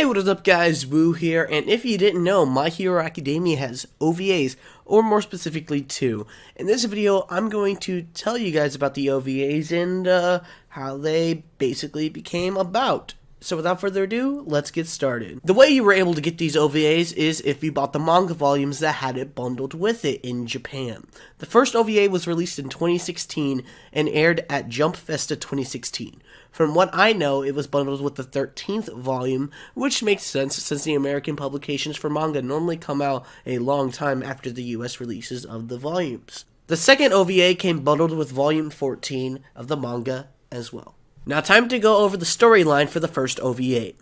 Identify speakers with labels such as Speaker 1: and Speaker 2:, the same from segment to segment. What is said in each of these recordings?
Speaker 1: Hey, what is up guys, Woo here, and if you didn't know, My Hero Academia has OVAs, or more specifically two. In this video, I'm going to tell you guys about the OVAs and how they basically became about. So without further ado, let's get started. The way you were able to get these OVAs is if you bought the manga volumes that had it bundled with it in Japan. The first OVA was released in 2016 and aired at Jump Festa 2016. From what I know, it was bundled with the 13th volume, which makes sense since the American publications for manga normally come out a long time after the US releases of the volumes. The second OVA came bundled with volume 14 of the manga as well. Now time to go over the storyline for the first OVA.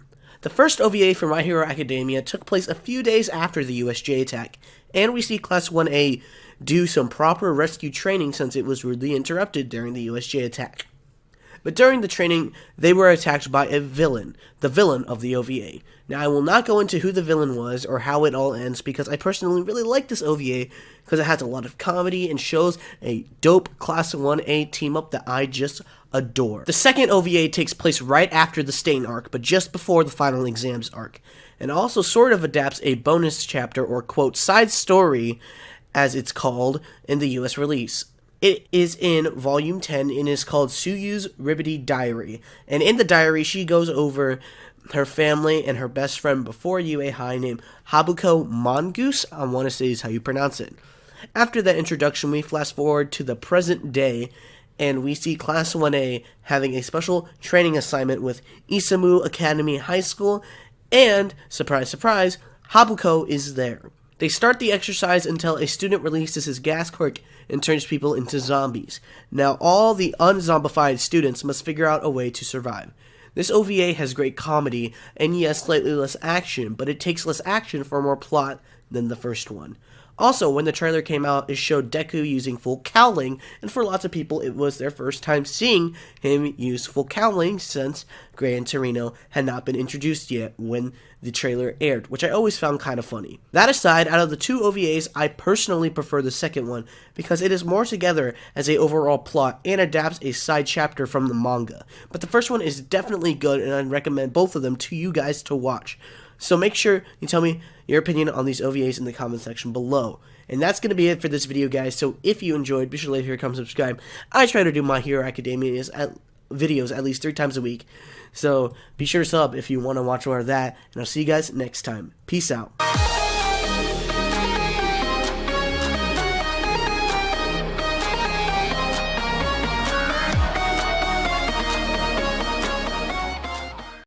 Speaker 1: The first OVA for My Hero Academia took place a few days after the USJ attack, and we see Class 1A do some proper rescue training since it was rudely interrupted during the USJ attack. But during the training, they were attacked by a villain, the villain of the OVA. Now, I will not go into who the villain was or how it all ends because I personally really like this OVA because it has a lot of comedy and shows a dope Class 1A team-up that I just adore. The second OVA takes place right after the Stain arc, but just before the final exams arc, and also sort of adapts a bonus chapter or, quote, side story, as it's called, in the US release. It is in Volume 10 and is called Suyu's Ribbity Diary. And in the diary, she goes over her family and her best friend before UA High named Habuko Mongoose. I want to say is how you pronounce it. After that introduction, we flash forward to the present day, and we see Class 1A having a special training assignment with Isamu Academy High School, and, surprise, surprise, Habuko is there. They start the exercise until a student releases his gas quirk and turns people into zombies. Now, all the unzombified students must figure out a way to survive. This OVA has great comedy, and yes, slightly less action, but it takes less action for more plot than the first one. Also, when the trailer came out, it showed Deku using full cowling, and for lots of people, it was their first time seeing him use full cowling since Gran Torino had not been introduced yet when the trailer aired, which I always found kind of funny. That aside, out of the two OVAs, I personally prefer the second one because it is more together as a overall plot and adapts a side chapter from the manga. But the first one is definitely good, and I'd recommend both of them to you guys to watch. So make sure you tell me your opinion on these OVAs in the comment section below. And that's going to be it for this video, guys. So if you enjoyed, be sure to leave here, comment, subscribe. I try to do My Hero Academia videos at least 3 times a week. So be sure to sub if you want to watch more of that. And I'll see you guys next time. Peace out.